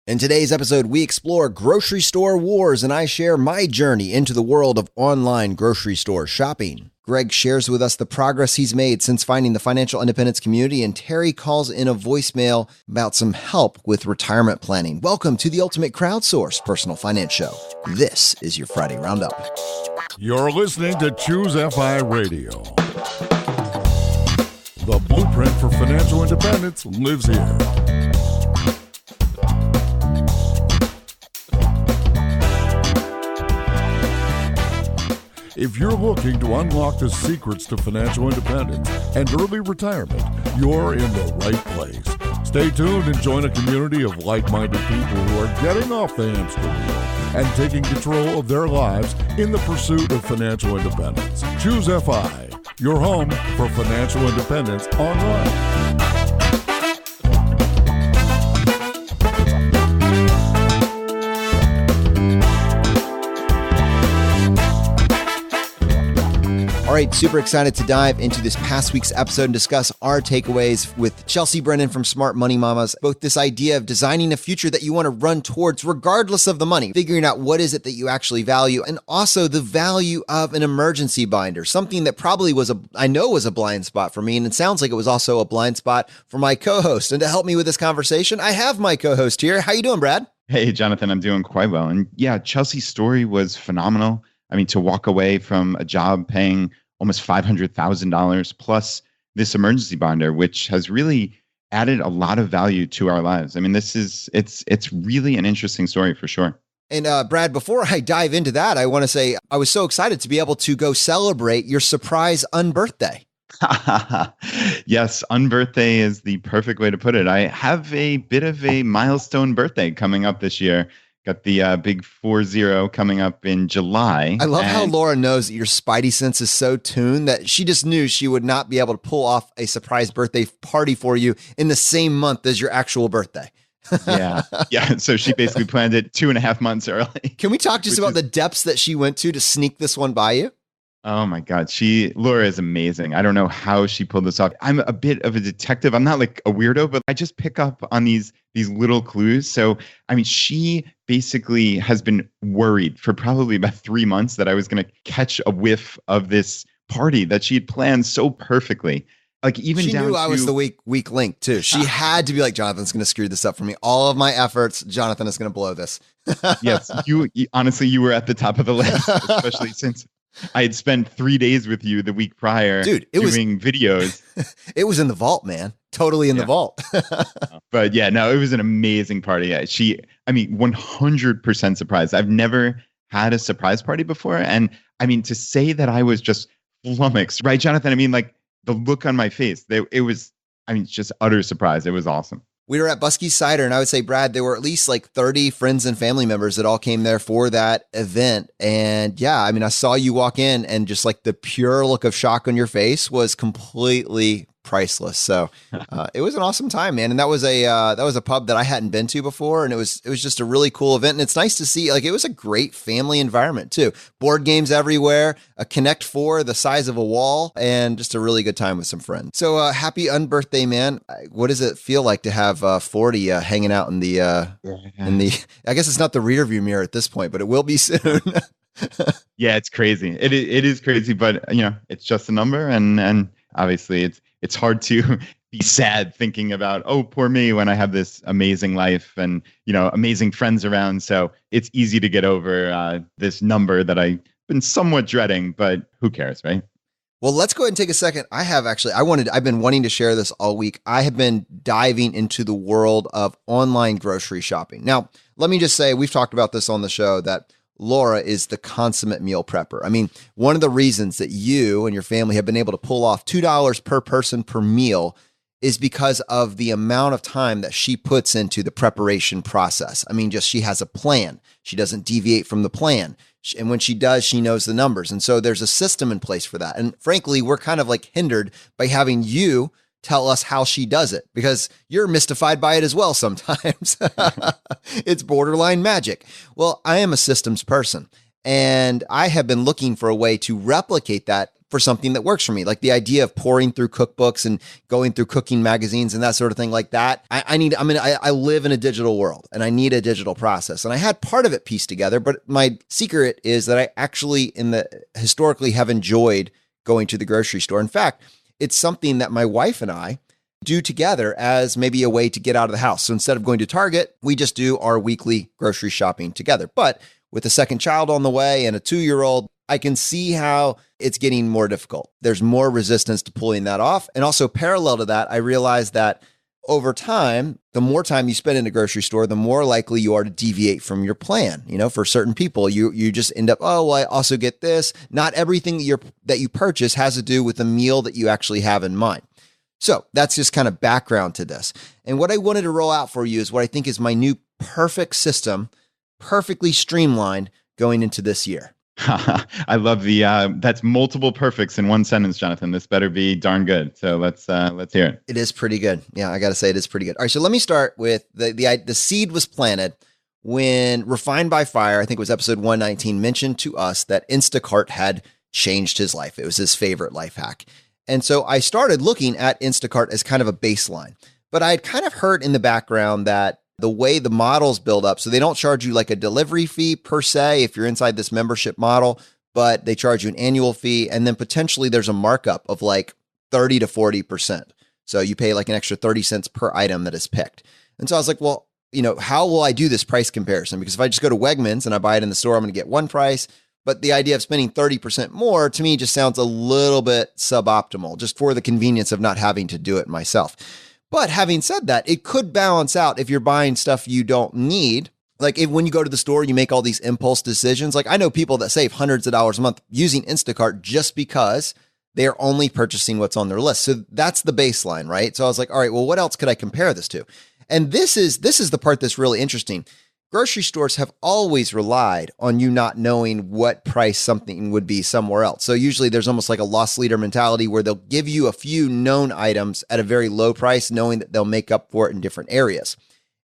In today's episode, we explore grocery store wars and I share my journey into the world of online grocery store shopping. Greg shares with us the progress he's made since finding the financial independence community, and Terry calls in a voicemail about some help with retirement planning. Welcome to the ultimate crowdsourced personal finance show. This is your Friday Roundup. You're listening to Choose FI Radio. The blueprint for financial independence lives here. If you're looking to unlock the secrets to financial independence and early retirement, you're in the right place. Stay tuned and join a community of like-minded people who are getting off the hamster wheel and taking control of their lives in the pursuit of financial independence. Choose FI, your home for financial independence online. All right, super excited to dive into this past week's episode and discuss our takeaways with Chelsea Brennan from Smart Money Mamas. Both this idea of designing a future that you want to run towards regardless of the money, figuring out what is it that you actually value, and also the value of an emergency binder, something that probably was a blind spot for me, and it sounds like it was also a blind spot for my co-host. And to help me with this conversation, I have my co-host here. How you doing, Brad? Hey, Jonathan, I'm doing quite well. And yeah, Chelsea's story was phenomenal. I mean, to walk away from a job paying almost $500,000 plus this emergency binder, which has really added a lot of value to our lives. I mean, it's really an interesting story for sure. And Brad, before I dive into that, I want to say I was so excited to be able to go celebrate your surprise unbirthday. Yes, unbirthday is the perfect way to put it. I have a bit of a milestone birthday coming up this year. Got the big 40 coming up in July. I love how Laura knows that your spidey sense is so tuned that she just knew she would not be able to pull off a surprise birthday party for you in the same month as your actual birthday. Yeah. So she basically planned it 2.5 months early. Can we talk just about the depths that she went to sneak this one by you? Oh my God. Laura is amazing. I don't know how she pulled this off. I'm a bit of a detective. I'm not like a weirdo, but I just pick up on these little clues. So, I mean, she basically has been worried for probably about 3 months that I was going to catch a whiff of this party that she had planned so perfectly. Like even she knew I was the weak link too. She had to be like, Jonathan's going to screw this up for me. All of my efforts, Jonathan is going to blow this. Yes. You honestly, you were at the top of the list, especially since I had spent 3 days with you the week prior, dude, doing videos. It was in the vault, man. Totally in the vault. But yeah, no, it was an amazing party. 100% surprised. I've never had a surprise party before. And I mean, to say that I was just flummoxed, right, Jonathan? I mean, like the look on my face, it was just utter surprise. It was awesome. We were at Buskey's Cider, and I would say, Brad, there were at least like 30 friends and family members that all came there for that event. And yeah, I mean, I saw you walk in and just like the pure look of shock on your face was completely priceless. So it was an awesome time, man. And that was a pub that I hadn't been to before. And it was just a really cool event. And it's nice to see, like, it was a great family environment too. Board games everywhere, a Connect 4 the size of a wall, and just a really good time with some friends. So happy unbirthday, man. What does it feel like to have 40 hanging out in the, I guess it's not the rear view mirror at this point, but it will be soon. Yeah, it's crazy. It is crazy, but it's just a number. And obviously it's hard to be sad thinking about, oh, poor me, when I have this amazing life and, amazing friends around. So it's easy to get over this number that I've been somewhat dreading, but who cares, right? Well, let's go ahead and take a second. I've been wanting to share this all week. I have been diving into the world of online grocery shopping. Now, let me just say, we've talked about this on the show that Laura is the consummate meal prepper. I mean, one of the reasons that you and your family have been able to pull off $2 per person per meal is because of the amount of time that she puts into the preparation process. I mean, she has a plan. She doesn't deviate from the plan. And when she does, she knows the numbers. And so there's a system in place for that. And frankly, we're kind of like hindered by having you tell us how she does it, because you're mystified by it as well sometimes. It's borderline magic. Well, I am a systems person, and I have been looking for a way to replicate that for something that works for me. Like the idea of pouring through cookbooks and going through cooking magazines and that sort of thing like that. I live in a digital world and I need a digital process. And I had part of it pieced together, but my secret is that I actually historically have enjoyed going to the grocery store. In fact, it's something that my wife and I do together as maybe a way to get out of the house. So instead of going to Target, we just do our weekly grocery shopping together. But with a second child on the way and a 2-year-old, I can see how it's getting more difficult. There's more resistance to pulling that off. And also parallel to that, I realized that over time, the more time you spend in a grocery store, the more likely you are to deviate from your plan. For certain people, you just end up, oh, well, I also get this. Not everything that you purchase has to do with the meal that you actually have in mind. So that's just kind of background to this. And what I wanted to roll out for you is what I think is my new perfect system, perfectly streamlined going into this year. I love that's multiple perfects in one sentence, Jonathan. This better be darn good. So let's hear it. It is pretty good. Yeah, I got to say it is pretty good. All right, so let me start with the seed was planted when Refined by Fire, I think it was episode 119, mentioned to us that Instacart had changed his life. It was his favorite life hack. And so I started looking at Instacart as kind of a baseline, but I had kind of heard in the background that the way the models build up, so they don't charge you like a delivery fee per se if you're inside this membership model, but they charge you an annual fee. And then potentially there's a markup of like 30 to 40%. So you pay like an extra 30 cents per item that is picked. And so I was like, well, how will I do this price comparison? Because if I just go to Wegmans and I buy it in the store, I'm going to get one price. But the idea of spending 30% more to me just sounds a little bit suboptimal, just for the convenience of not having to do it myself. But having said that, it could balance out if you're buying stuff you don't need. Like when you go to the store, you make all these impulse decisions. Like I know people that save hundreds of dollars a month using Instacart just because they're only purchasing what's on their list. So that's the baseline, right? So I was like, all right, well, what else could I compare this to? And this is the part that's really interesting. Grocery stores have always relied on you not knowing what price something would be somewhere else. So usually there's almost like a loss leader mentality where they'll give you a few known items at a very low price, knowing that they'll make up for it in different areas.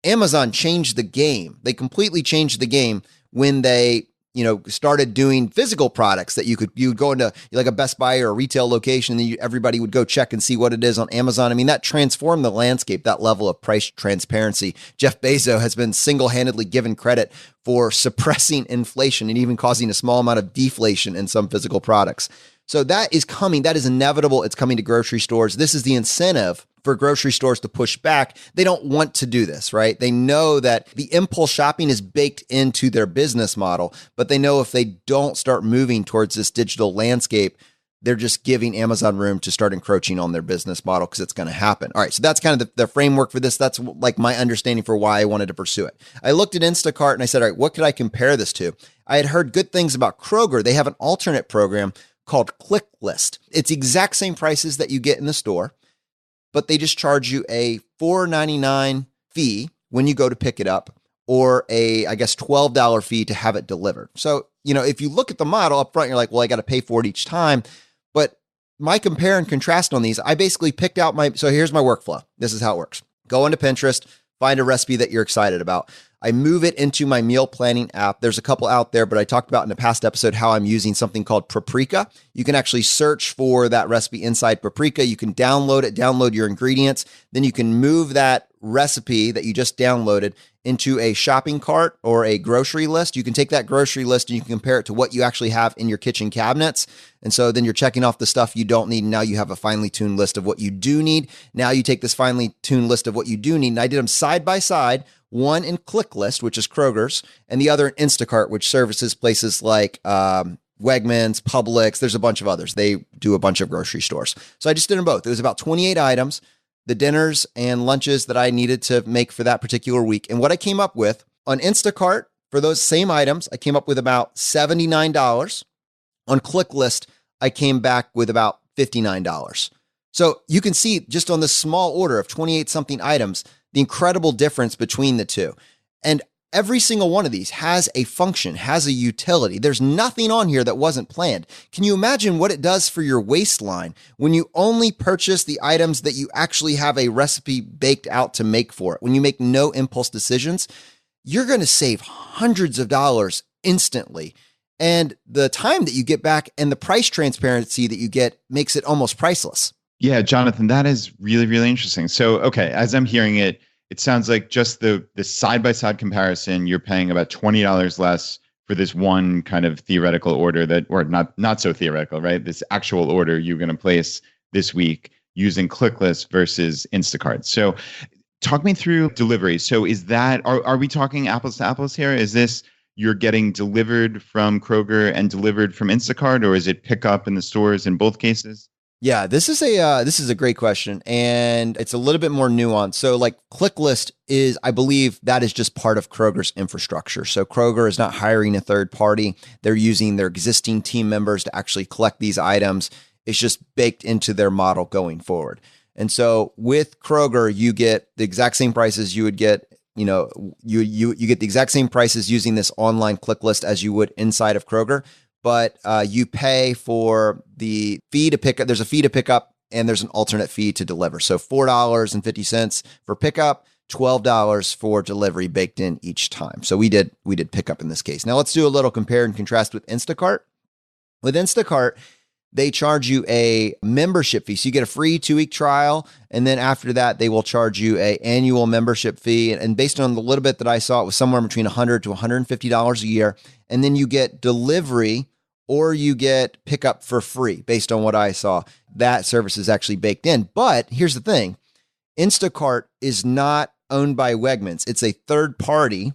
Amazon changed the game. They completely changed the game when they, started doing physical products that you would go into like a Best Buy or a retail location, and everybody would go check and see what it is on Amazon. I mean, that transformed the landscape, that level of price transparency. Jeff Bezos has been single-handedly given credit for suppressing inflation and even causing a small amount of deflation in some physical products. So that is coming. That is inevitable. It's coming to grocery stores. This is the incentive for grocery stores to push back. They don't want to do this, right? They know that the impulse shopping is baked into their business model, but they know if they don't start moving towards this digital landscape, they're just giving Amazon room to start encroaching on their business model because it's going to happen. All right, so that's kind of the framework for this. That's like my understanding for why I wanted to pursue it. I looked at Instacart and I said, all right, what could I compare this to? I had heard good things about Kroger. They have an alternate program called ClickList. It's the exact same prices that you get in the store, but they just charge you a $4.99 fee when you go to pick it up, or a, I guess, $12 fee to have it delivered. So, if you look at the model up front, you're like, well, I got to pay for it each time. But my compare and contrast on these, I basically picked out so here's my workflow. This is how it works. Go into Pinterest, find a recipe that you're excited about. I move it into my meal planning app. There's a couple out there, but I talked about in a past episode how I'm using something called Paprika. You can actually search for that recipe inside Paprika. You can download it, download your ingredients. Then you can move that recipe that you just downloaded into a shopping cart or a grocery list. You can take that grocery list and you can compare it to what you actually have in your kitchen cabinets. And so then you're checking off the stuff you don't need. And now you have a finely tuned list of what you do need. Now you take this finely tuned list of what you do need. And I did them side by side, one in ClickList, which is Kroger's, and the other in Instacart, which services places like Wegmans, Publix. There's a bunch of others. They do a bunch of grocery stores. So I just did them both. It was about 28 items, the dinners and lunches that I needed to make for that particular week. And what I came up with on Instacart for those same items, I came up with about $79. On ClickList, I came back with about $59. So you can see just on this small order of 28 something items, the incredible difference between the two. And every single one of these has a function, has a utility. There's nothing on here that wasn't planned. Can you imagine what it does for your waistline when you only purchase the items that you actually have a recipe baked out to make for it? When you make no impulse decisions, you're going to save hundreds of dollars instantly. And the time that you get back and the price transparency that you get makes it almost priceless. Yeah, Jonathan, that is really, really interesting. So, okay, as I'm hearing it, it sounds like just the side-by-side comparison, you're paying about $20 less for this one kind of theoretical order that, or not so theoretical, right? This actual order you're going to place this week using ClickList versus Instacart. So talk me through delivery. So is that, are we talking apples to apples here? Is this you're getting delivered from Kroger and delivered from Instacart, or is it pickup in the stores in both cases? Yeah, this is a great question, and it's a little bit more nuanced. So like ClickList is, I believe that is just part of Kroger's infrastructure. So Kroger is not hiring a third party. They're using their existing team members to actually collect these items. It's just baked into their model going forward. And so with Kroger, you get the exact same prices you would get, you get the exact same prices using this online ClickList as you would inside of Kroger. But you pay for the fee to pick up. There's a fee to pick up and there's an alternate fee to deliver. So $4.50 for pickup, $12 for delivery baked in each time. So we did pickup in this case. Now let's do a little compare and contrast with Instacart. With Instacart, they charge you a membership fee. So you get a free 2-week trial. And then after that, they will charge you an annual membership fee. And based on the little bit that I saw, it was somewhere between $100 to $150 a year. And then you get delivery or you get pickup for free based on what I saw. That service is actually baked in. But here's the thing. Instacart is not owned by Wegmans. It's a third party.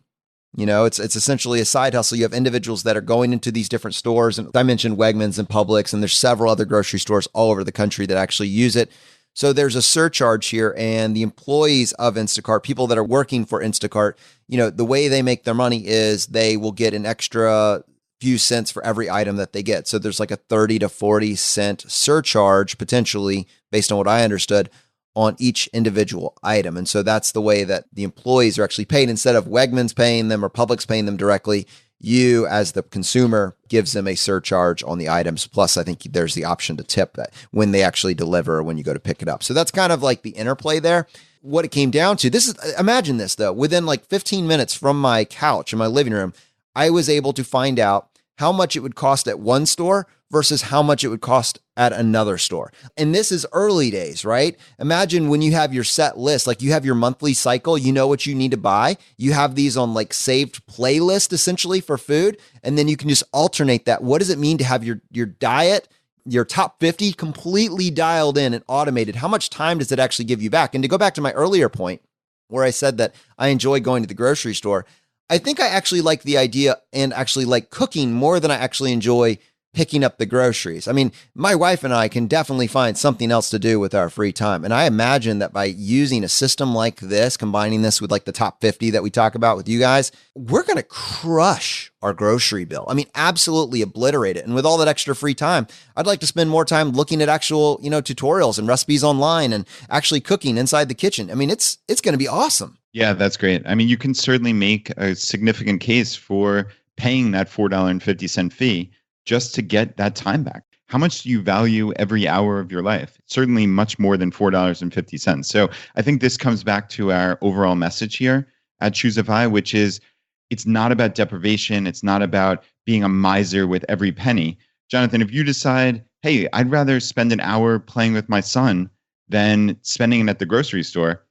It's essentially a side hustle. You have individuals that are going into these different stores. And I mentioned Wegmans and Publix, and there's several other grocery stores all over the country that actually use it. So there's a surcharge here, and the employees of Instacart, people that are working for Instacart, the way they make their money is they will get an extra few cents for every item that they get. So there's like a 30 to 40 cent surcharge potentially, based on what I understood, on each individual item. And so that's the way that the employees are actually paid. Instead of Wegmans paying them or Publix paying them directly, you as the consumer gives them a surcharge on the items. Plus, I think there's the option to tip that when they actually deliver or when you go to pick it up. So that's kind of like the interplay there. What it came down to, imagine this though, within like 15 minutes from my couch in my living room, I was able to find out how much it would cost at one store versus how much it would cost at another store. And this is early days, right? Imagine when you have your set list, like you have your monthly cycle, you know what you need to buy. You have these on like saved playlist essentially for food. And then you can just alternate that. What does it mean to have your diet, your top 50 completely dialed in and automated? How much time does it actually give you back? And to go back to my earlier point where I said that I enjoy going to the grocery store, I think I actually like the idea and actually like cooking more than I actually enjoy picking up the groceries. I mean, my wife and I can definitely find something else to do with our free time. And I imagine that by using a system like this, combining this with like the top 50 that we talk about with you guys, we're going to crush our grocery bill. I mean, absolutely obliterate it. And with all that extra free time, I'd like to spend more time looking at actual, tutorials and recipes online and actually cooking inside the kitchen. I mean, it's going to be awesome. Yeah, that's great. I mean, you can certainly make a significant case for paying that $4.50 fee just to get that time back. How much do you value every hour of your life? Certainly much more than $4.50. So I think this comes back to our overall message here at Choosify, which is it's not about deprivation. It's not about being a miser with every penny. Jonathan, if you decide, hey, I'd rather spend an hour playing with my son than spending it at the grocery store,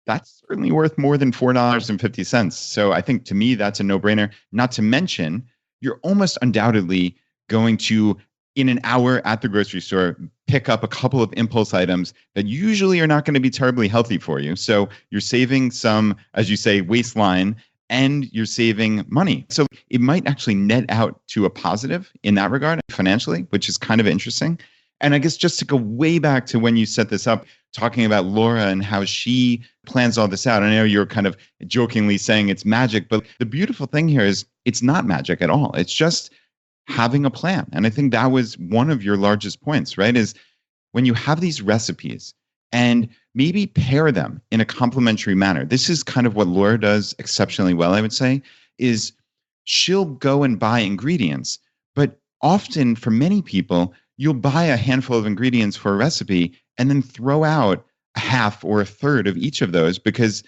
that's certainly worth more than $4.50. So I think to me, that's a no-brainer. Not to mention, you're almost undoubtedly going to, in an hour at the grocery store, pick up a couple of impulse items that usually are not going to be terribly healthy for you. So you're saving some, as you say, waistline, and you're saving money. So it might actually net out to a positive in that regard financially, which is kind of interesting. And I guess just to go way back to when you set this up, talking about Laura and how she plans all this out. I know you're kind of jokingly saying it's magic, but the beautiful thing here is it's not magic at all. It's just having a plan. And I think that was one of your largest points, right? Is when you have these recipes and maybe pair them in a complementary manner. This is kind of what Laura does exceptionally well, I would say, is she'll go and buy ingredients, but often for many people, you'll buy a handful of ingredients for a recipe and then throw out a half or a third of each of those because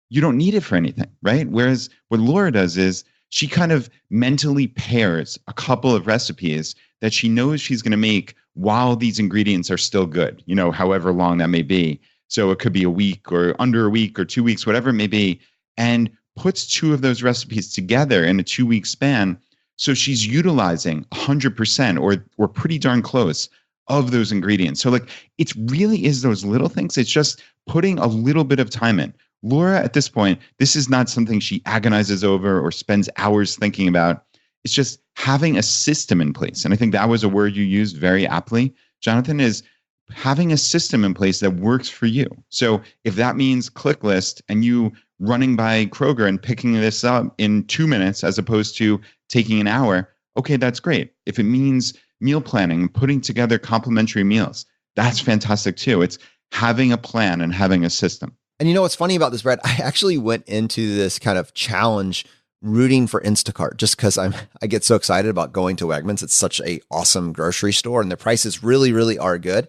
you don't need it for anything, right? Whereas what Laura does is she kind of mentally pairs a couple of recipes that she knows she's going to make while these ingredients are still good, however long that may be. So it could be a week or under a week or 2 weeks, whatever it may be, and puts two of those recipes together in a 2-week span. So she's utilizing 100% or pretty darn close of those ingredients. So it really is those little things. It's just putting a little bit of time in. Laura, at this point, this is not something she agonizes over or spends hours thinking about. It's just having a system in place. And I think that was a word you used very aptly, Jonathan, is having a system in place that works for you. So if that means ClickList and you running by Kroger and picking this up in 2 minutes as opposed to taking an hour, okay, that's great. If it means meal planning, putting together complementary meals, that's fantastic too. It's having a plan and having a system. And you know what's funny about this, Brad? I actually went into this kind of challenge rooting for Instacart just because I get so excited about going to Wegmans. It's such a awesome grocery store and the prices really, really are good.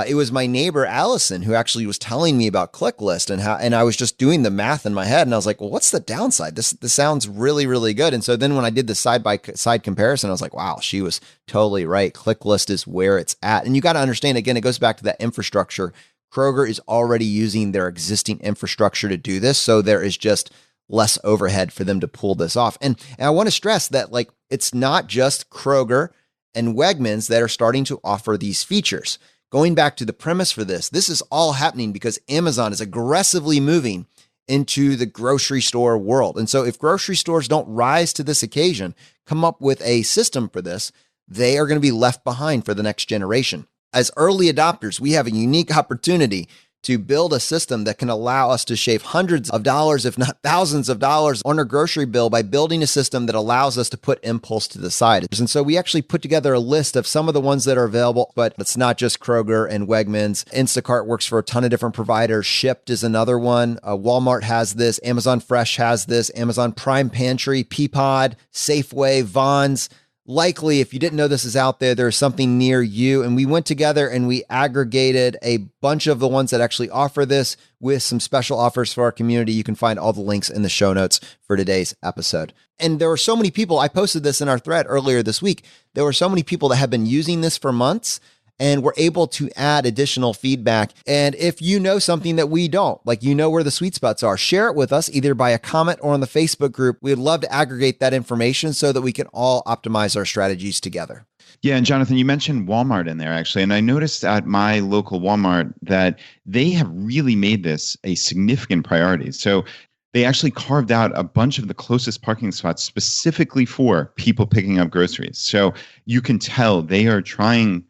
It was my neighbor, Allison, who actually was telling me about ClickList and I was just doing the math in my head and I was like, well, what's the downside? This sounds really, really good. And so then when I did the side by side comparison, I was like, wow, she was totally right. ClickList is where it's at. And you got to understand, again, it goes back to that infrastructure. Kroger is already using their existing infrastructure to do this. So there is just less overhead for them to pull this off. And I want to stress that it's not just Kroger and Wegmans that are starting to offer these features. Going back to the premise for this is all happening because Amazon is aggressively moving into the grocery store world. And so if grocery stores don't rise to this occasion, come up with a system for this, they are going to be left behind for the next generation. As early adopters, we have a unique opportunity to build a system that can allow us to shave hundreds of dollars, if not thousands of dollars on our grocery bill by building a system that allows us to put impulse to the side. And so we actually put together a list of some of the ones that are available, but it's not just Kroger and Wegmans. Instacart works for a ton of different providers. Shipt is another one. Walmart has this. Amazon Fresh has this. Amazon Prime Pantry, Peapod, Safeway, Vons. Likely, if you didn't know this is out there, there's something near you. And we went together and we aggregated a bunch of the ones that actually offer this with some special offers for our community. You can find all the links in the show notes for today's episode. And there were so many people, I posted this in our thread earlier this week. There were so many people that have been using this for months and we're able to add additional feedback. And if you know something that we don't, where the sweet spots are, share it with us either by a comment or on the Facebook group. We'd love to aggregate that information so that we can all optimize our strategies together. Yeah, and Jonathan, you mentioned Walmart in there actually, and I noticed at my local Walmart that they have really made this a significant priority. So they actually carved out a bunch of the closest parking spots specifically for people picking up groceries. So you can tell they are trying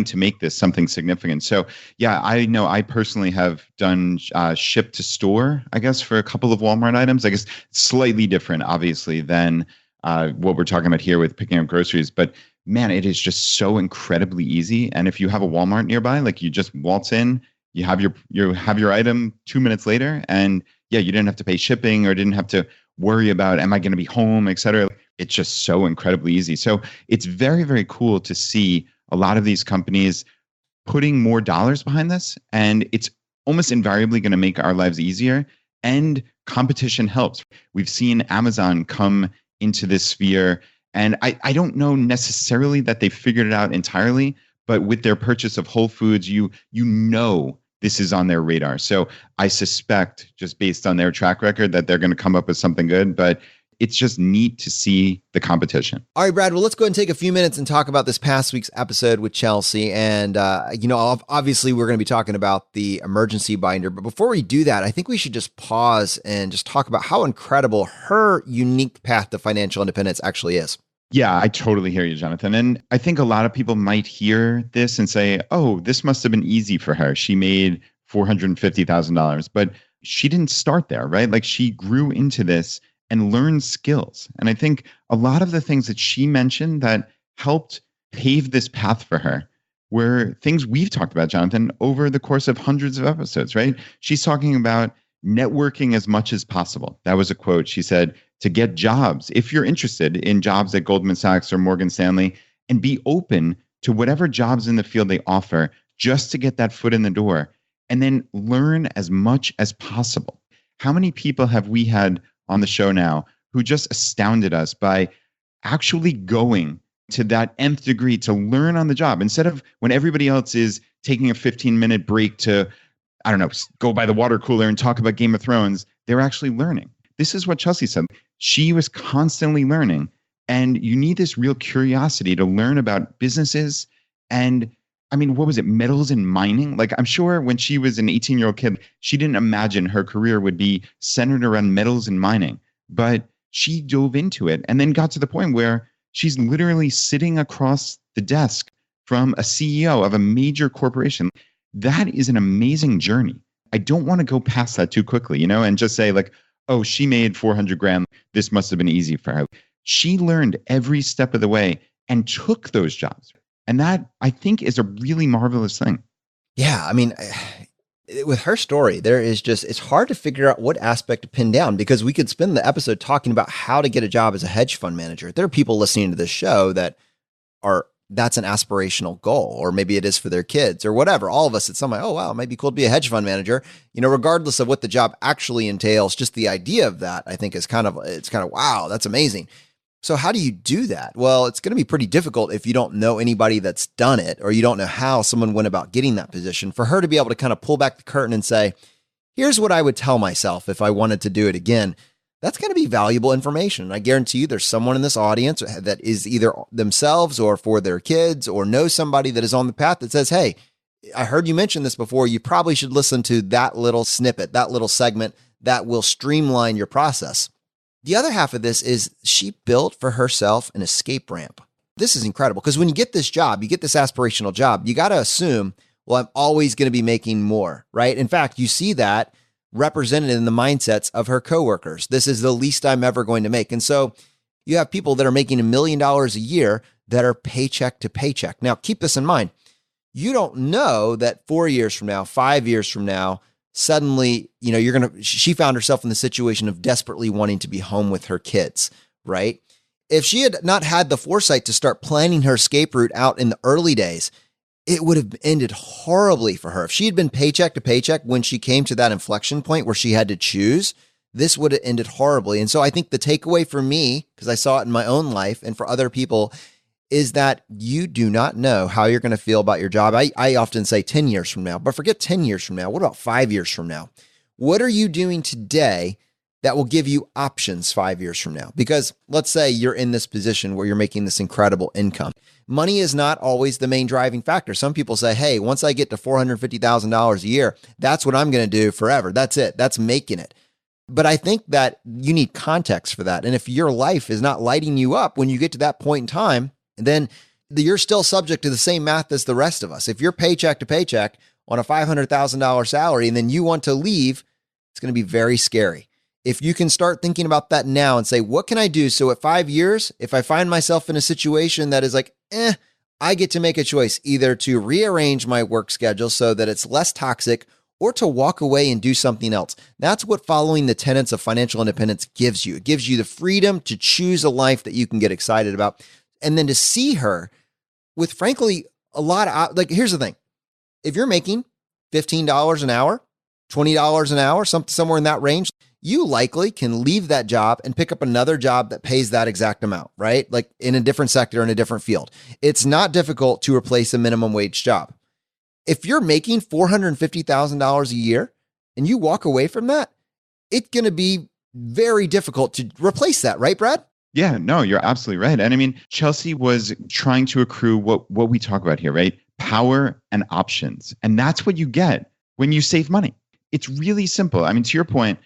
to make this something significant. So yeah, I know I personally have done ship to store, I guess, for a couple of Walmart items. I guess slightly different, obviously, than what we're talking about here with picking up groceries. But man, it is just so incredibly easy. And if you have a Walmart nearby, you just waltz in, you have your item 2 minutes later, and yeah, you didn't have to pay shipping or didn't have to worry about, am I going to be home, et cetera. It's just so incredibly easy. So it's very, very cool to see a lot of these companies putting more dollars behind this, and it's almost invariably going to make our lives easier, and competition helps. We've seen Amazon come into this sphere, and I don't know necessarily that they figured it out entirely, but with their purchase of Whole Foods, you know this is on their radar. So I suspect, just based on their track record, that they're going to come up with something good, but it's just neat to see the competition. All right, Brad, well, let's go ahead and take a few minutes and talk about this past week's episode with Chelsea. And, obviously we're going to be talking about the emergency binder. But before we do that, I think we should just pause and just talk about how incredible her unique path to financial independence actually is. Yeah, I totally hear you, Jonathan. And I think a lot of people might hear this and say, oh, this must have been easy for her. She made $450,000, but she didn't start there, right? She grew into this and learn skills. And I think a lot of the things that she mentioned that helped pave this path for her were things we've talked about, Jonathan, over the course of hundreds of episodes, right? She's talking about networking as much as possible. That was a quote. She said, to get jobs, if you're interested in jobs at Goldman Sachs or Morgan Stanley, and be open to whatever jobs in the field they offer just to get that foot in the door, and then learn as much as possible. How many people have we had on the show now who just astounded us by actually going to that nth degree to learn on the job instead of when everybody else is taking a 15-minute break to, I don't know, go by the water cooler and talk about Game of Thrones. They're actually learning. This is what Chelsea said. She was constantly learning. And you need this real curiosity to learn about businesses. And I mean, what was it? Metals and mining? Like, I'm sure when she was an 18-year-old kid, she didn't imagine her career would be centered around metals and mining. But she dove into it and then got to the point where she's literally sitting across the desk from a CEO of a major corporation. That is an amazing journey. I don't want to go past that too quickly, and just say like, oh, she made 400 grand. This must have been easy for her. She learned every step of the way and took those jobs. And that, I think, is a really marvelous thing. Yeah. I mean, with her story, it's hard to figure out what aspect to pin down because we could spend the episode talking about how to get a job as a hedge fund manager. There are people listening to this show that's an aspirational goal, or maybe it is for their kids or whatever. All of us at some point, oh, wow, it might be cool to be a hedge fund manager, regardless of what the job actually entails. Just the idea of that, I think, is kind of, wow, that's amazing. So how do you do that? Well, it's going to be pretty difficult if you don't know anybody that's done it, or you don't know how someone went about getting that position. For her to be able to kind of pull back the curtain and say, here's what I would tell myself if I wanted to do it again, that's going to be valuable information. And I guarantee you there's someone in this audience that is either themselves or for their kids or knows somebody that is on the path that says, hey, I heard you mention this before. You probably should listen to that little snippet, that little segment that will streamline your process. The other half of this is she built for herself an escape ramp. This is incredible because when you get this job, you get this aspirational job, you got to assume, well, I'm always going to be making more, right? In fact, you see that represented in the mindsets of her coworkers. This is the least I'm ever going to make. And so you have people that are making $1 million a year that are paycheck to paycheck. Now, keep this in mind. You don't know that 4 years from now, 5 years from now, suddenly, she found herself in the situation of desperately wanting to be home with her kids, right? If she had not had the foresight to start planning her escape route out in the early days, it would have ended horribly for her. If she had been paycheck to paycheck when she came to that inflection point where she had to choose, this would have ended horribly. And so I think the takeaway for me, because I saw it in my own life and for other people, is that you do not know how you're going to feel about your job. I often say 10 years from now, but forget 10 years from now. What about 5 years from now? What are you doing today that will give you options 5 years from now? Because let's say you're in this position where you're making this incredible income. Money is not always the main driving factor. Some people say, hey, once I get to $450,000 a year, that's what I'm going to do forever. That's it. That's making it. But I think that you need context for that. And if your life is not lighting you up when you get to that point in time, then you're still subject to the same math as the rest of us. If you're paycheck to paycheck on a $500,000 salary and then you want to leave, it's going to be very scary. If you can start thinking about that now and say, what can I do? So at 5 years, if I find myself in a situation that is like, I get to make a choice either to rearrange my work schedule so that it's less toxic or to walk away and do something else. That's what following the tenets of financial independence gives you. It gives you the freedom to choose a life that you can get excited about. And then to see her with, frankly, a lot of, here's the thing. If you're making $15 an hour, $20 an hour, somewhere in that range, you likely can leave that job and pick up another job that pays that exact amount, right? Like in a different sector, in a different field. It's not difficult to replace a minimum wage job. If you're making $450,000 a year and you walk away from that, it's going to be very difficult to replace that, right, Brad? Yeah, no, you're absolutely right. And I mean, Chelsea was trying to accrue what we talk about here, right? Power and options. And that's what you get when you save money. It's really simple. I mean, to your point,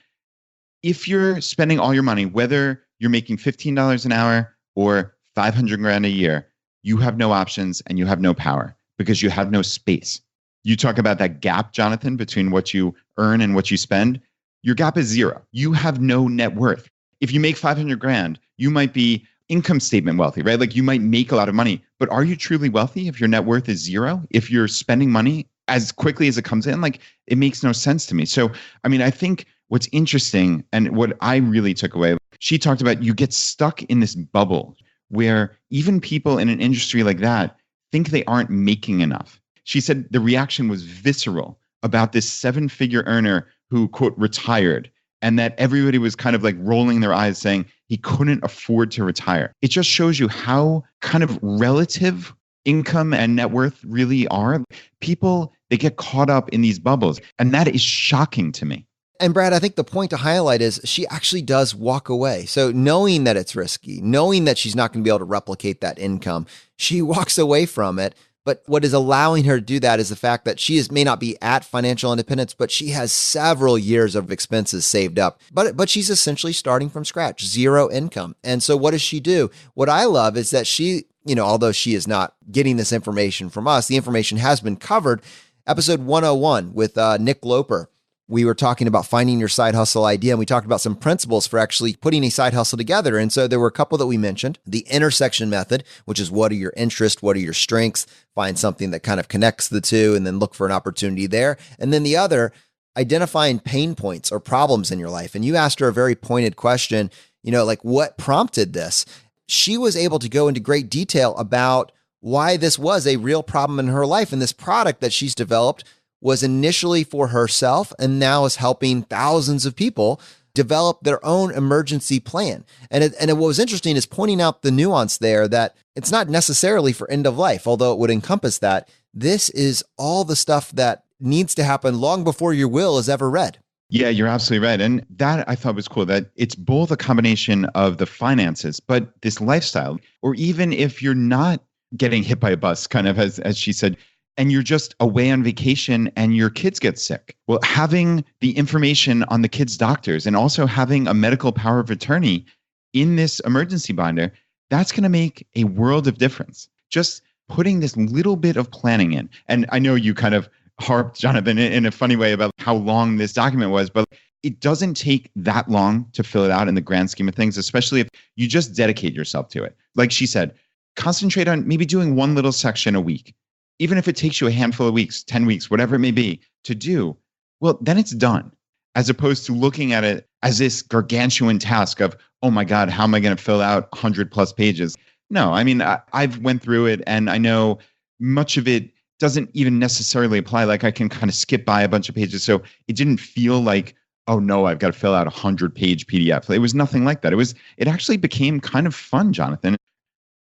if you're spending all your money, whether you're making $15 an hour or 500 grand a year, you have no options and you have no power because you have no space. You talk about that gap, Jonathan, between what you earn and what you spend. Your gap is zero. You have no net worth. If you make 500 grand, you might be income statement wealthy, right? Like you might make a lot of money, but are you truly wealthy if your net worth is zero? If you're spending money as quickly as it comes in, like it makes no sense to me. So, I mean, I think what's interesting and what I really took away, she talked about you get stuck in this bubble where even people in an industry like that think they aren't making enough. She said the reaction was visceral about this 7-figure earner who, quote, retired and that everybody was kind of like rolling their eyes saying he couldn't afford to retire. It just shows you how kind of relative income and net worth really are. People, they get caught up in these bubbles, and that is shocking to me. And Brad, I think the point to highlight is she actually does walk away. So knowing that it's risky, knowing that she's not going to be able to replicate that income, she walks away from it. But what is allowing her to do that is the fact that may not be at financial independence, but she has several years of expenses saved up. But she's essentially starting from scratch, zero income. And so what does she do? What I love is that she, although she is not getting this information from us, the information has been covered. Episode 101 with Nick Loper. We were talking about finding your side hustle idea, and we talked about some principles for actually putting a side hustle together. And so there were a couple that we mentioned. The intersection method, which is what are your interests, what are your strengths, find something that kind of connects the two, and then look for an opportunity there. And then the other, identifying pain points or problems in your life. And you asked her a very pointed question, like what prompted this? She was able to go into great detail about why this was a real problem in her life. And this product that she's developed was initially for herself and now is helping thousands of people develop their own emergency plan. And what was interesting is pointing out the nuance there that it's not necessarily for end of life, although it would encompass that. This is all the stuff that needs to happen long before your will is ever read. Yeah, you're absolutely right. And that I thought was cool, that it's both a combination of the finances, but this lifestyle, or even if you're not getting hit by a bus, kind of as she said, and you're just away on vacation and your kids get sick. Well, having the information on the kids' doctors and also having a medical power of attorney in this emergency binder, that's going to make a world of difference. Just putting this little bit of planning in. And I know you kind of harped, Jonathan, in a funny way about how long this document was, but it doesn't take that long to fill it out in the grand scheme of things, especially if you just dedicate yourself to it. Like she said, concentrate on maybe doing one little section a week. Even if it takes you a handful of weeks, 10 weeks, whatever it may be to do, well, then it's done. As opposed to looking at it as this gargantuan task of, oh my God, how am I going to fill out 100 plus pages? No, I mean, I've went through it and I know much of it doesn't even necessarily apply. Like I can kind of skip by a bunch of pages. So it didn't feel like, oh no, I've got to fill out a 100-page PDF. It was nothing like that. It actually became kind of fun, Jonathan.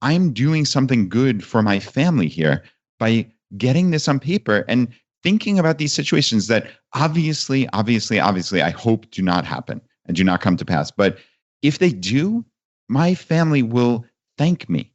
I'm doing something good for my family here by getting this on paper and thinking about these situations that obviously, I hope do not happen and do not come to pass. But if they do, my family will thank me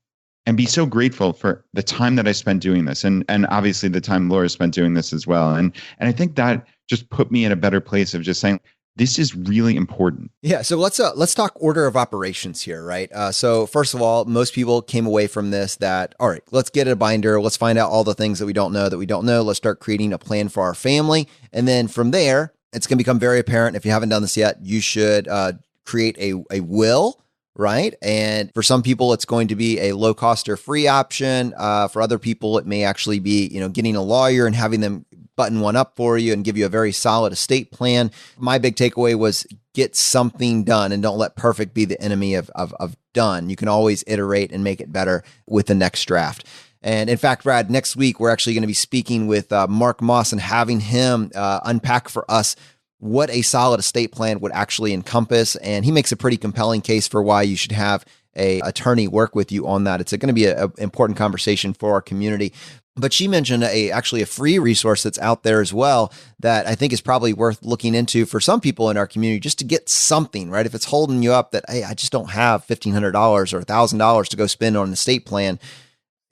and be so grateful for the time that I spent doing this. And obviously the time Laura spent doing this as well. And I think that just put me in a better place of just saying, this is really important. Yeah. So let's talk order of operations here, right? So first of all, most people came away from this that, all right, let's get a binder. Let's find out all the things that we don't know. Let's start creating a plan for our family. And then from there, it's going to become very apparent. If you haven't done this yet, you should create a will, right? And for some people, it's going to be a low cost or free option. For other people, it may actually be, getting a lawyer and having them button one up for you and give you a very solid estate plan. My big takeaway was get something done and don't let perfect be the enemy of done. You can always iterate and make it better with the next draft. And in fact, Brad, next week, we're actually going to be speaking with Mark Moss and having him unpack for us what a solid estate plan would actually encompass. And he makes a pretty compelling case for why you should have an attorney work with you on that. It's going to be an important conversation for our community. But she mentioned actually a free resource that's out there as well that I think is probably worth looking into for some people in our community just to get something, right? If it's holding you up that, hey, I just don't have $1,500 or $1,000 to go spend on an estate plan,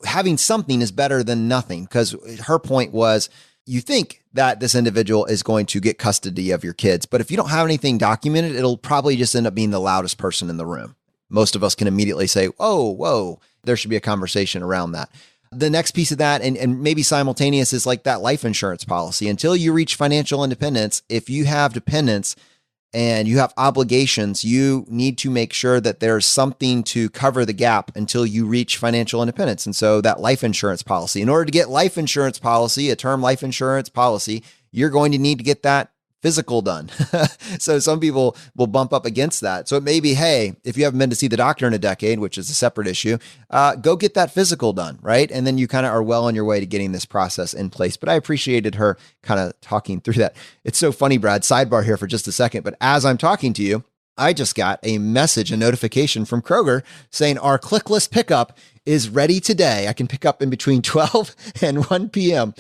having something is better than nothing. Because her point was, you think that this individual is going to get custody of your kids, but if you don't have anything documented, it'll probably just end up being the loudest person in the room. Most of us can immediately say, whoa, there should be a conversation around that. The next piece of that, and maybe simultaneous, is like that life insurance policy. Until you reach financial independence, if you have dependents and you have obligations, you need to make sure that there's something to cover the gap until you reach financial independence. And so that life insurance policy, in order to get life insurance policy, a term life insurance policy, you're going to need to get that physical done. So some people will bump up against that. So it may be, hey, if you haven't been to see the doctor in a decade, which is a separate issue, go get that physical done, right? And then you kind of are well on your way to getting this process in place. But I appreciated her kind of talking through that. It's so funny, Brad, sidebar here for just a second. But as I'm talking to you, I just got a message, a notification from Kroger saying our clickless pickup is ready today. I can pick up in between 12 and 1 p.m.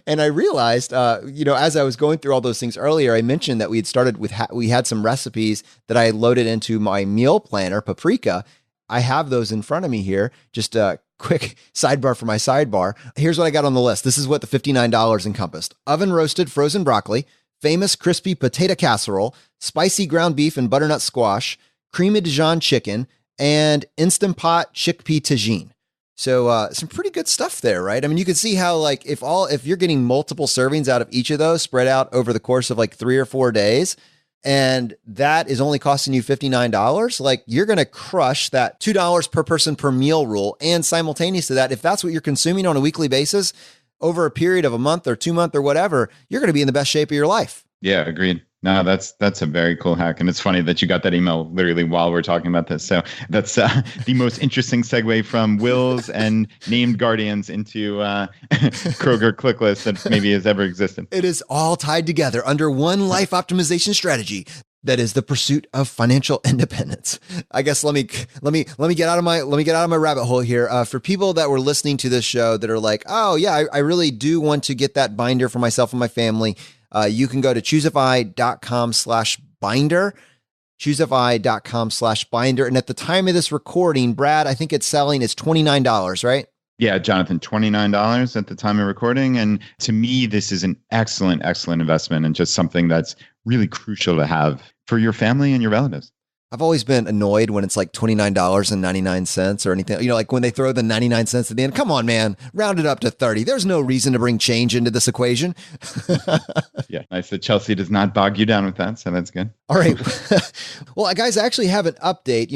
And I realized, as I was going through all those things earlier, I mentioned that we had started with, we had some recipes that I had loaded into my meal planner, Paprika. I have those in front of me here. Just a quick sidebar for my sidebar. Here's what I got on the list. This is what the $59 encompassed. Oven roasted frozen broccoli, famous crispy potato casserole, spicy ground beef and butternut squash, creamy Dijon chicken, and Instant Pot chickpea tagine. So some pretty good stuff there, right? I mean, you can see how like if you're getting multiple servings out of each of those spread out over the course of like 3 or 4 days, and that is only costing you $59, like you're going to crush that $2 per person per meal rule. And simultaneous to that, if that's what you're consuming on a weekly basis over a period of a month or 2 months or whatever, you're going to be in the best shape of your life. Yeah, agreed. No, that's a very cool hack. And it's funny that you got that email literally while we're talking about this. So that's the most interesting segue from wills and named guardians into Kroger ClickList that maybe has ever existed. It is all tied together under one life optimization strategy. That is the pursuit of financial independence. I guess let me get out of my rabbit hole here. For people that were listening to this show that are like, oh yeah, I really do want to get that binder for myself and my family. You can go to choosefi.com/binder, choosefi.com/binder. And at the time of this recording, Brad, I think it's $29, right? Yeah, Jonathan, $29 at the time of recording. And to me, this is an excellent, excellent investment and just something that's really crucial to have for your family and your relatives. I've always been annoyed when it's like $29.99 or anything, like when they throw the 99 cents at the end. Come on, man, round it up to 30. There's no reason to bring change into this equation. Yeah, nice that Chelsea does not bog you down with that. So that's good. All right. Well, guys, I actually have an update.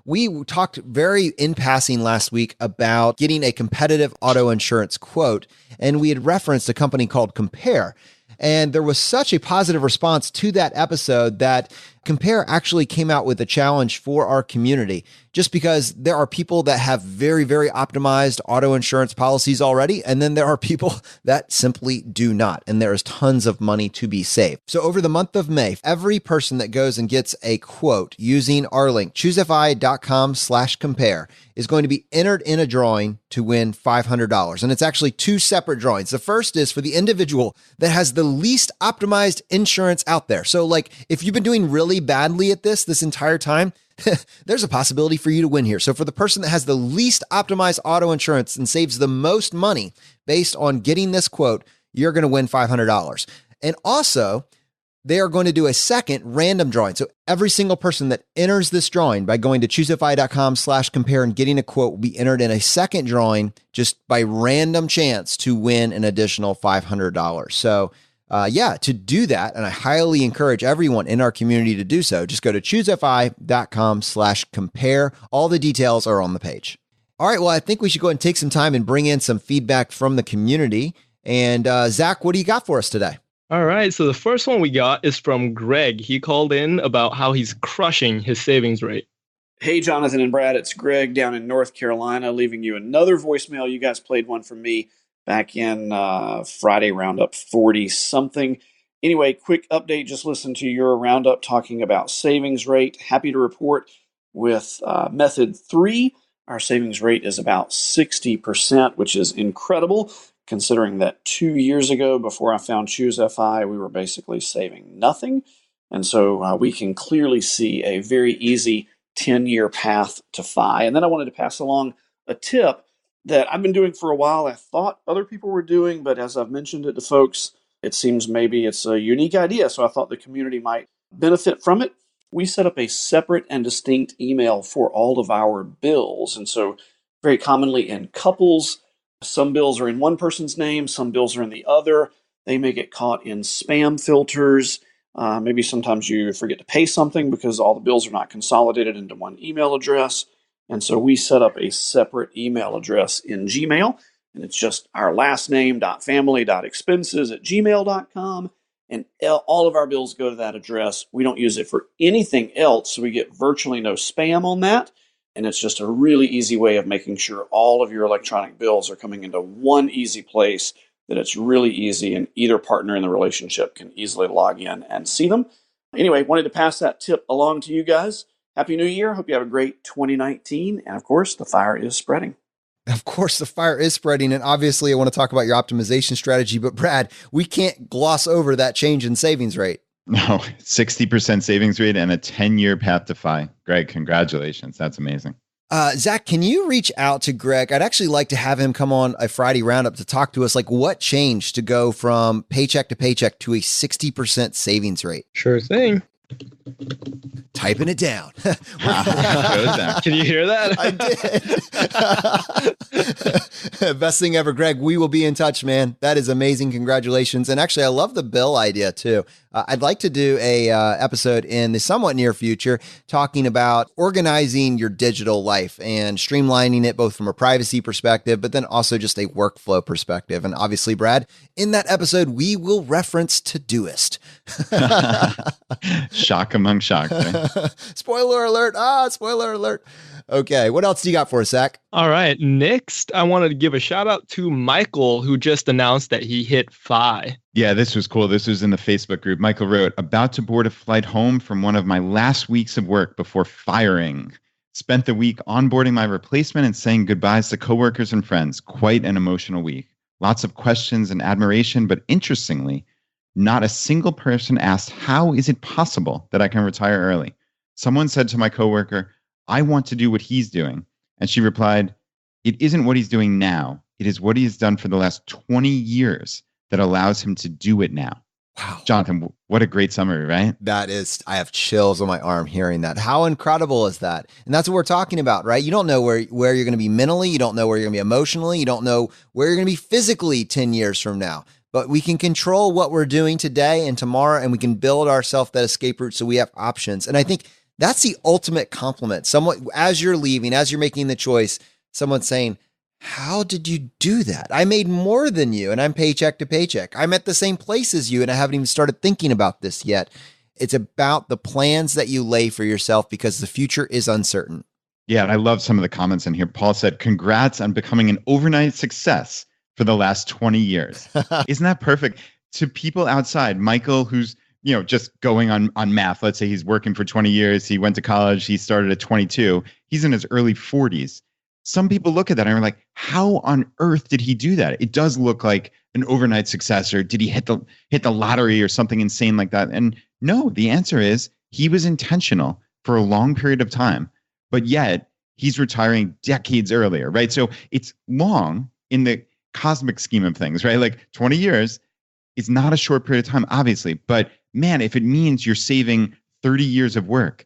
We talked very in passing last week about getting a competitive auto insurance quote, and we had referenced a company called Compare. And there was such a positive response to that episode that Compare actually came out with a challenge for our community, just because there are people that have very, very optimized auto insurance policies already. And then there are people that simply do not. And there is tons of money to be saved. So over the month of May, every person that goes and gets a quote using our link, choosefi.com/compare, is going to be entered in a drawing to win $500. And it's actually 2 separate drawings. The first is for the individual that has the least optimized insurance out there. So like if you've been doing really badly at this entire time, there's a possibility for you to win here. So for the person that has the least optimized auto insurance and saves the most money based on getting this quote, you're going to win $500. And also, they are going to do a second random drawing. So every single person that enters this drawing by going to choosefi.com/compare and getting a quote will be entered in a second drawing just by random chance to win an additional $500. So to do that, and I highly encourage everyone in our community to do so, just go to choosefi.com/compare. All the details are on the page. All right, well, I think we should go ahead and take some time and bring in some feedback from the community. And Zach, what do you got for us today? All right, so the first one we got is from Greg. He called in about how he's crushing his savings rate. Hey, Jonathan and Brad, it's Greg down in North Carolina, leaving you another voicemail. You guys played one from me back in Friday Roundup 40-something. Anyway, quick update. Just listened to your Roundup talking about savings rate. Happy to report with method 3, our savings rate is about 60%, which is incredible, considering that 2 years ago, before I found ChooseFI, we were basically saving nothing. And so we can clearly see a very easy 10-year path to FI. And then I wanted to pass along a tip that I've been doing for a while. I thought other people were doing, but as I've mentioned it to folks, it seems maybe it's a unique idea. So I thought the community might benefit from it. We set up a separate and distinct email for all of our bills. And so very commonly in couples, some bills are in one person's name, some bills are in the other. They may get caught in spam filters. Maybe sometimes you forget to pay something because all the bills are not consolidated into one email address. And so we set up a separate email address in Gmail, and it's just our last name.family.expenses@gmail.com. and all of our bills go to that address. We don't use it for anything else, so we get virtually no spam on that. And it's just a really easy way of making sure all of your electronic bills are coming into one easy place, that it's really easy and either partner in the relationship can easily log in and see them. Anyway, wanted to pass that tip along to you guys. Happy New Year. Hope you have a great 2019. And of course, the fire is spreading. Of course, the fire is spreading. And obviously, I want to talk about your optimization strategy. But Brad, we can't gloss over that change in savings rate. No, 60% savings rate and a 10-year path to FI. Greg, congratulations. That's amazing. Zach, can you reach out to Greg? I'd actually like to have him come on a Friday roundup to talk to us. Like, what changed to go from paycheck to paycheck to a 60% savings rate? Sure thing. Typing it down. Can you hear that? I did. Best thing ever, Greg. We will be in touch, man. That is amazing. Congratulations. And actually, I love the bill idea too. I'd like to do a episode in the somewhat near future talking about organizing your digital life and streamlining it both from a privacy perspective, but then also just a workflow perspective. And obviously, Brad, in that episode, we will reference Todoist. Shock among shocks. Right? Spoiler alert. Spoiler alert. Okay. What else do you got for us, Zach? All right. Next, I wanted to give a shout out to Michael, who just announced that he hit FI. Yeah, this was cool. This was in the Facebook group. Michael wrote, about to board a flight home from one of my last weeks of work before firing. Spent the week onboarding my replacement and saying goodbyes to coworkers and friends. Quite an emotional week. Lots of questions and admiration, but interestingly, not a single person asked, how is it possible that I can retire early? Someone said to my coworker, I want to do what he's doing. And she replied, it isn't what he's doing now. It is what he has done for the last 20 years that allows him to do it now. Wow. Jonathan, what a great summary, right? That is, I have chills on my arm hearing that. How incredible is that? And that's what we're talking about, right? You don't know where you're going to be mentally. You don't know where you're going to be emotionally. You don't know where you're going to be physically 10 years from now. But we can control what we're doing today and tomorrow, and we can build ourselves that escape route so we have options. And I think that's the ultimate compliment. Someone, as you're leaving, as you're making the choice, someone saying, how did you do that? I made more than you and I'm paycheck to paycheck. I'm at the same place as you and I haven't even started thinking about this yet. It's about the plans that you lay for yourself because the future is uncertain. Yeah, and I love some of the comments in here. Paul said, congrats on becoming an overnight success for the last 20 years. Isn't that perfect? To people outside, Michael, who's just going on math, let's say he's working for 20 years, he went to college, he started at 22, he's in his early 40s. Some people look at that and are like, how on earth did he do that? It does look like an overnight success, or did he hit the lottery or something insane like that? And no, the answer is he was intentional for a long period of time, but yet he's retiring decades earlier, right? So it's long in the cosmic scheme of things, right? Like 20 years is not a short period of time, obviously, but man, if it means you're saving 30 years of work,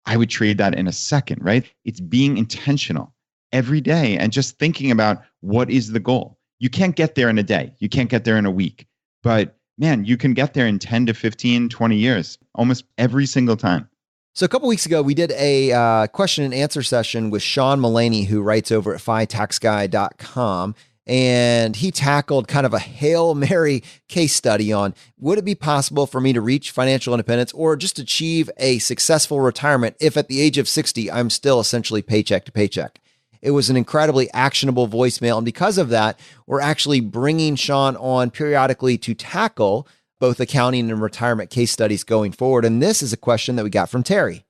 I would trade that in a second, right? It's being intentional every day and just thinking about what is the goal. You can't get there in a day. You can't get there in a week. But man, you can get there in 10 to 15, 20 years, almost every single time. So a couple weeks ago, we did a question and answer session with Sean Mullaney, who writes over at FITaxGuy.com. And he tackled kind of a Hail Mary case study on, would it be possible for me to reach financial independence or just achieve a successful retirement if at the age of 60, I'm still essentially paycheck to paycheck? It was an incredibly actionable voicemail. And because of that, we're actually bringing Sean on periodically to tackle both accounting and retirement case studies going forward. And this is a question that we got from Terry.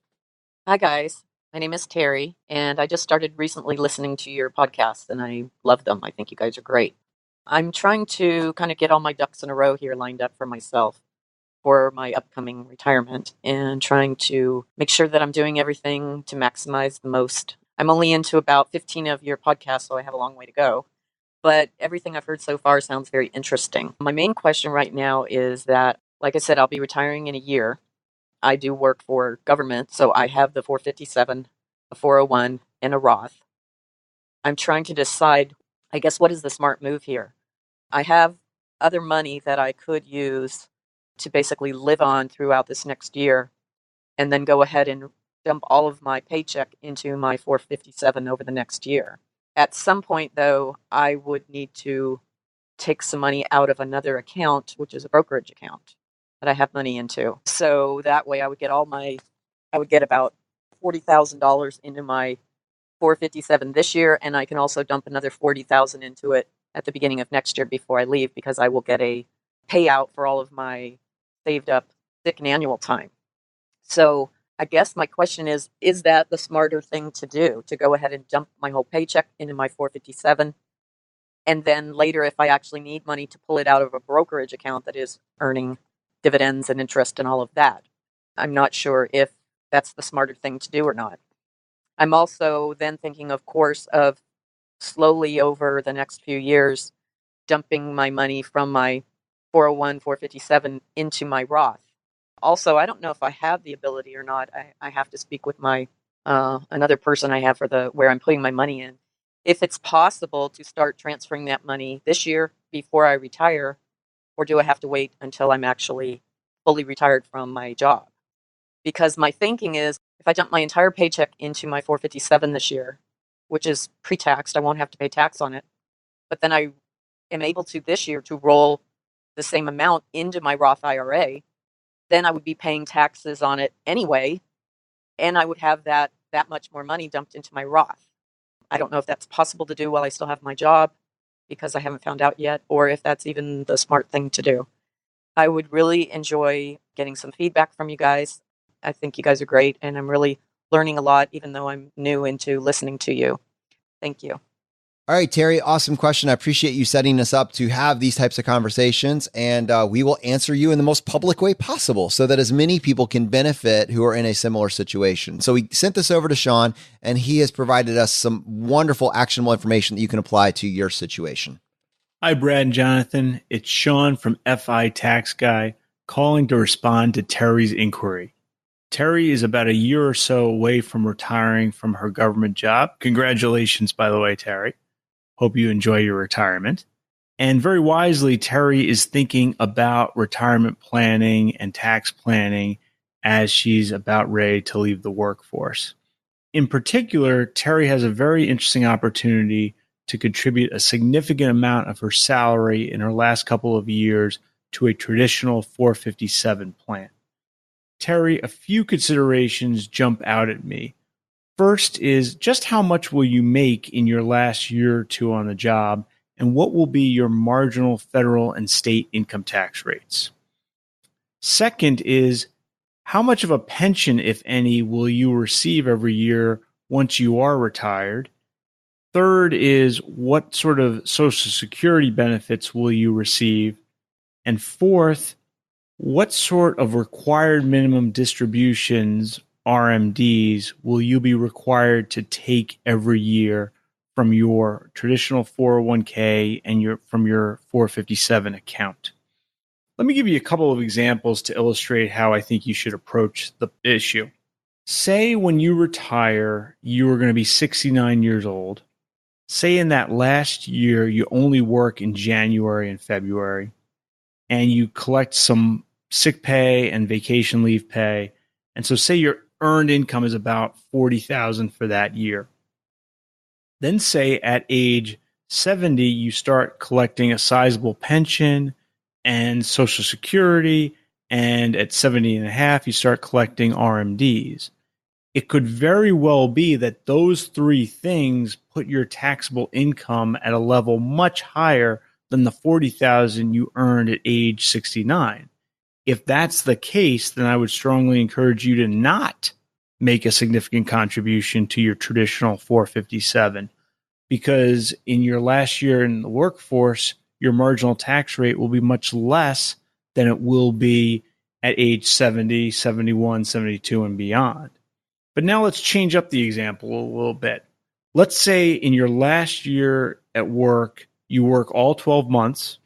Hi, guys. My name is Terry, and I just started recently listening to your podcast, and I love them. I think you guys are great. I'm trying to kind of get all my ducks in a row here lined up for myself for my upcoming retirement and trying to make sure that I'm doing everything to maximize the most. I'm only into about 15 of your podcasts, so I have a long way to go. But everything I've heard so far sounds very interesting. My main question right now is that, like I said, I'll be retiring in a year. I do work for government, so I have the 457, a 401, and a Roth. I'm trying to decide, I guess, what is the smart move here? I have other money that I could use to basically live on throughout this next year and then go ahead and dump all of my paycheck into my 457 over the next year. At some point, though, I would need to take some money out of another account, which is a brokerage account. that I have money into. So that way I would get about $40,000 into my 457 this year, and I can also dump another 40,000 into it at the beginning of next year before I leave, because I will get a payout for all of my saved up sick and annual time. So I guess my question is that the smarter thing to do, to go ahead and dump my whole paycheck into my 457? And then later, if I actually need money, to pull it out of a brokerage account that is earning dividends and interest and all of that. I'm not sure if that's the smarter thing to do or not. I'm also then thinking, of course, of slowly over the next few years, dumping my money from my 401, 457 into my Roth. Also, I don't know if I have the ability or not. I have to speak with my another person I have for where I'm putting my money in. If it's possible to start transferring that money this year before I retire, or do I have to wait until I'm actually fully retired from my job? Because my thinking is, if I dump my entire paycheck into my 457 this year, which is pre-taxed, I won't have to pay tax on it. But then I am able to this year to roll the same amount into my Roth IRA. Then I would be paying taxes on it anyway, and I would have that much more money dumped into my Roth. I don't know if that's possible to do while I still have my job, because I haven't found out yet, or if that's even the smart thing to do. I would really enjoy getting some feedback from you guys. I think you guys are great, and I'm really learning a lot, even though I'm new into listening to you. Thank you. All right, Terry, awesome question. I appreciate you setting us up to have these types of conversations, and we will answer you in the most public way possible so that as many people can benefit who are in a similar situation. So we sent this over to Sean, and he has provided us some wonderful actionable information that you can apply to your situation. Hi, Brad and Jonathan. It's Sean from FI Tax Guy calling to respond to Terry's inquiry. Terry is about a year or so away from retiring from her government job. Congratulations, by the way, Terry. Hope you enjoy your retirement. And very wisely, Terry is thinking about retirement planning and tax planning as she's about ready to leave the workforce. In particular, Terry has a very interesting opportunity to contribute a significant amount of her salary in her last couple of years to a traditional 457 plan. Terry, a few considerations jump out at me. First is, just how much will you make in your last year or two on the job, and what will be your marginal federal and state income tax rates? Second is, how much of a pension, if any, will you receive every year once you are retired? Third is, what sort of Social Security benefits will you receive? And fourth, what sort of required minimum distributions, RMDs, will you be required to take every year from your traditional 401k and from your 457 account? Let me give you a couple of examples to illustrate how I think you should approach the issue. Say when you retire, you are going to be 69 years old. Say in that last year, you only work in January and February, and you collect some sick pay and vacation leave pay. And so say your earned income is about $40,000 for that year. Then say at age 70, you start collecting a sizable pension and Social Security, and at 70 and a half, you start collecting RMDs. It could very well be that those three things put your taxable income at a level much higher than the $40,000 you earned at age 69. If that's the case, then I would strongly encourage you to not make a significant contribution to your traditional 457, because in your last year in the workforce, your marginal tax rate will be much less than it will be at age 70, 71, 72, and beyond. But now let's change up the example a little bit. Let's say in your last year at work, you work all 12 months,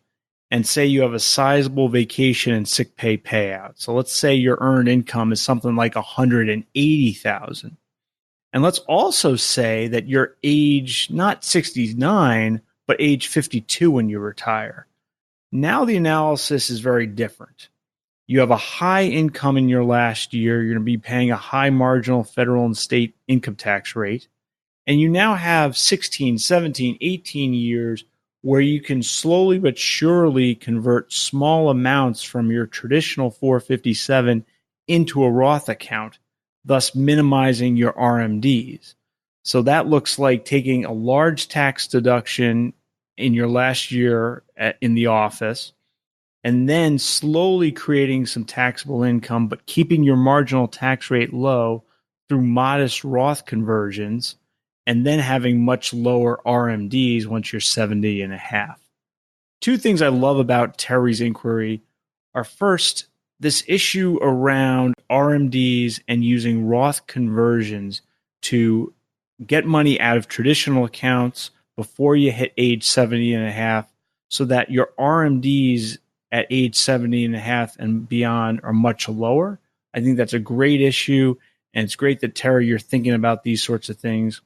and say you have a sizable vacation and sick pay payout. So let's say your earned income is something like $180,000. And let's also say that you're age not 69, but age 52 when you retire. Now the analysis is very different. You have a high income in your last year. You're going to be paying a high marginal federal and state income tax rate. And you now have 16, 17, 18 years where you can slowly but surely convert small amounts from your traditional 457 into a Roth account, thus minimizing your RMDs. So that looks like taking a large tax deduction in your last year in the office, and then slowly creating some taxable income, but keeping your marginal tax rate low through modest Roth conversions, and then having much lower RMDs once you're 70 and a half. Two things I love about Terry's inquiry are, first, this issue around RMDs and using Roth conversions to get money out of traditional accounts before you hit age 70 and a half, so that your RMDs at age 70 and a half and beyond are much lower. I think that's a great issue, and it's great that, Terry, you're thinking about these sorts of things.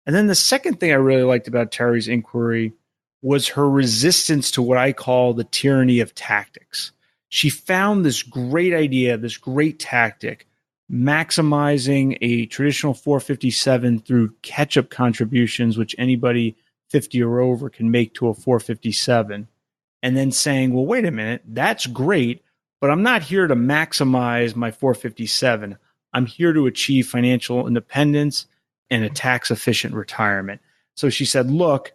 And then the second thing I really liked about Terry's inquiry was her resistance to what I call the tyranny of tactics. She found this great idea, this great tactic, maximizing a traditional 457 through catch-up contributions, which anybody 50 or over can make to a 457, and then saying, well, wait a minute, that's great, but I'm not here to maximize my 457. I'm here to achieve financial independence and a tax-efficient retirement. So she said, look,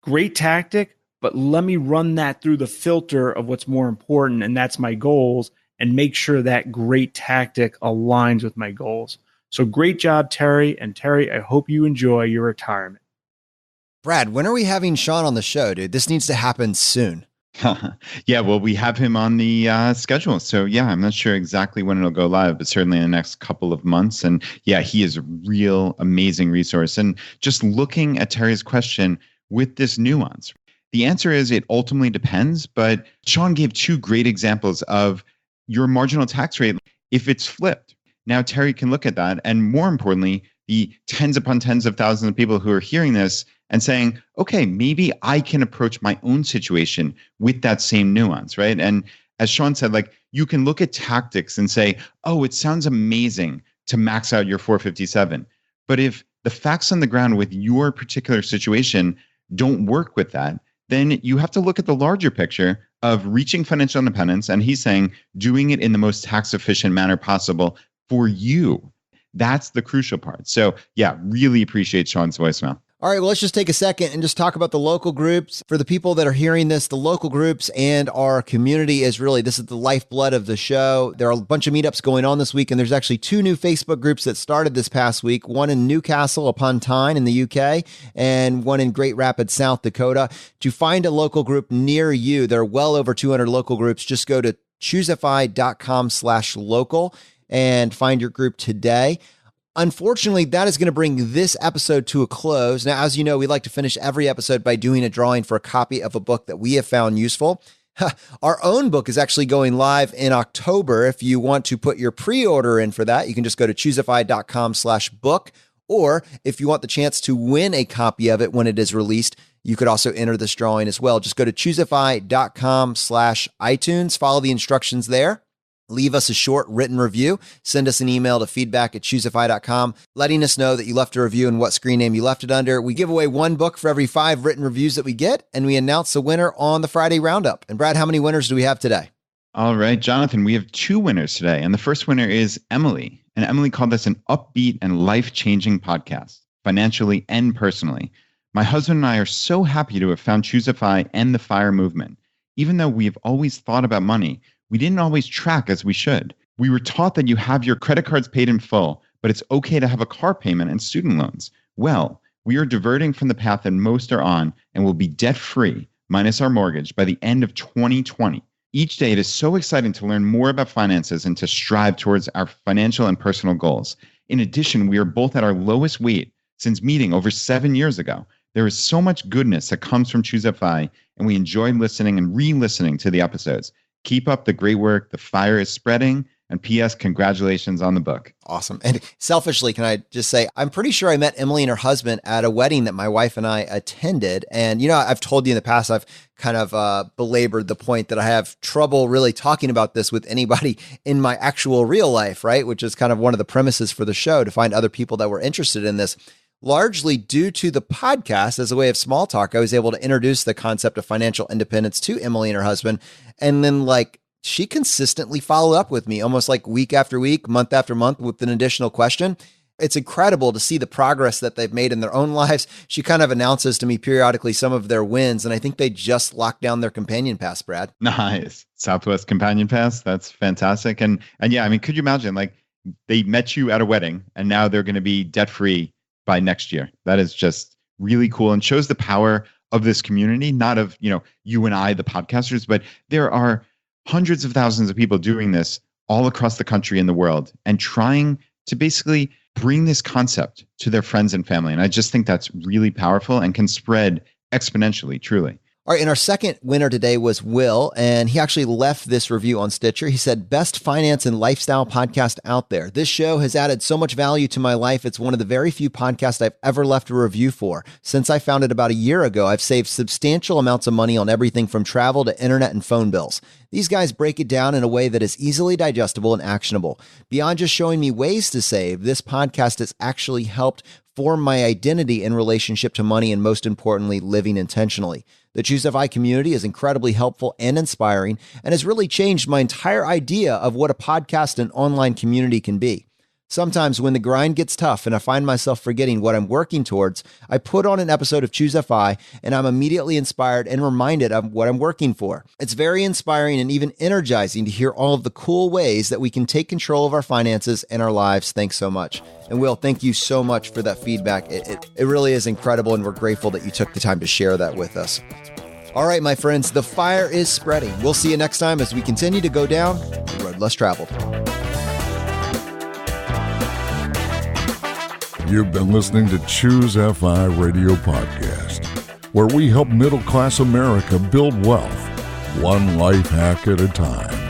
great tactic, but let me run that through the filter of what's more important, and that's my goals, and make sure that great tactic aligns with my goals. So great job, Terry. And Terry, I hope you enjoy your retirement. Brad, when are we having Sean on the show, dude? This needs to happen soon. Yeah, well, we have him on the schedule. So yeah, I'm not sure exactly when it'll go live, but certainly in the next couple of months. And yeah, he is a real amazing resource. And just looking at Terry's question with this nuance, the answer is it ultimately depends. But Sean gave two great examples of your marginal tax rate if it's flipped. Now, Terry can look at that. And more importantly, the tens upon tens of thousands of people who are hearing this and saying, okay, maybe I can approach my own situation with that same nuance, right? And as Sean said, like, you can look at tactics and say, oh, it sounds amazing to max out your 457. But if the facts on the ground with your particular situation don't work with that, then you have to look at the larger picture of reaching financial independence. And he's saying doing it in the most tax efficient manner possible for you. That's the crucial part. So yeah, really appreciate Sean's voicemail. All right, well, let's just take a second and just talk about the local groups. For the people that are hearing this, the local groups and our community is really, this is the lifeblood of the show. There are a bunch of meetups going on this week, and there's actually two new Facebook groups that started this past week, one in Newcastle upon Tyne in the UK and one in Great Rapids, South Dakota. To find a local group near you, there are well over 200 local groups. Just go to choosefi.com/local and find your group today. Unfortunately, that is going to bring this episode to a close. Now, as you know, we like to finish every episode by doing a drawing for a copy of a book that we have found useful. Our own book is actually going live in October. If you want to put your pre-order in for that, you can just go to choosefi.com/book. Or if you want the chance to win a copy of it when it is released, you could also enter this drawing as well. Just go to choosefi.com/iTunes, follow the instructions there. Leave us a short written review. Send us an email to feedback@choosefi.com, letting us know that you left a review and what screen name you left it under. We give away one book for every 5 written reviews that we get, and we announce the winner on the Friday Roundup. And Brad, how many winners do we have today? All right, Jonathan, we have 2 winners today. And the first winner is Emily. And Emily called this an upbeat and life-changing podcast, financially and personally. My husband and I are so happy to have found Choosefi and the FIRE movement. Even though we've always thought about money, we didn't always track as we should. We were taught that you have your credit cards paid in full, but it's okay to have a car payment and student loans. Well, we are diverting from the path that most are on and will be debt-free, minus our mortgage, by the end of 2020. Each day, it is so exciting to learn more about finances and to strive towards our financial and personal goals. In addition, we are both at our lowest weight since meeting over 7 years ago. There is so much goodness that comes from Choosefi, and we enjoy listening and re-listening to the episodes. Keep up the great work. The fire is spreading. And P.S. Congratulations on the book. Awesome. And selfishly, can I just say, I'm pretty sure I met Emily and her husband at a wedding that my wife and I attended. And, you know, I've told you in the past, I've kind of belabored the point that I have trouble really talking about this with anybody in my actual real life, right? Which is kind of one of the premises for the show, to find other people that were interested in this. Largely due to the podcast, as a way of small talk, I was able to introduce the concept of financial independence to Emily and her husband. And then she consistently followed up with me almost like week after week, month after month with an additional question. It's incredible to see the progress that they've made in their own lives. She kind of announces to me periodically some of their wins, and I think they just locked down their companion pass, Brad. Nice. Southwest Companion Pass. That's fantastic. And yeah, I mean, could you imagine they met you at a wedding and now they're going to be debt-free by next year? That is just really cool and shows the power of this community, not of, you and I, the podcasters, but there are hundreds of thousands of people doing this all across the country and the world and trying to basically bring this concept to their friends and family. And I just think that's really powerful and can spread exponentially, truly. All right, and our second winner today was Will, and he actually left this review on Stitcher. He said, best finance and lifestyle podcast out there. This show has added so much value to my life. It's one of the very few podcasts I've ever left a review for. Since I found it about a year ago, I've saved substantial amounts of money on everything from travel to internet and phone bills. These guys break it down in a way that is easily digestible and actionable. Beyond just showing me ways to save, this podcast has actually helped form my identity in relationship to money and, most importantly, living intentionally. The Choose FI community is incredibly helpful and inspiring and has really changed my entire idea of what a podcast and online community can be. Sometimes when the grind gets tough and I find myself forgetting what I'm working towards, I put on an episode of Choose FI and I'm immediately inspired and reminded of what I'm working for. It's very inspiring and even energizing to hear all of the cool ways that we can take control of our finances and our lives. Thanks so much. And Will, thank you so much for that feedback. It really is incredible, and we're grateful that you took the time to share that with us. All right, my friends, the fire is spreading. We'll see you next time as we continue to go down the road less traveled. You've been listening to Choose FI Radio Podcast, where we help middle-class America build wealth, one life hack at a time.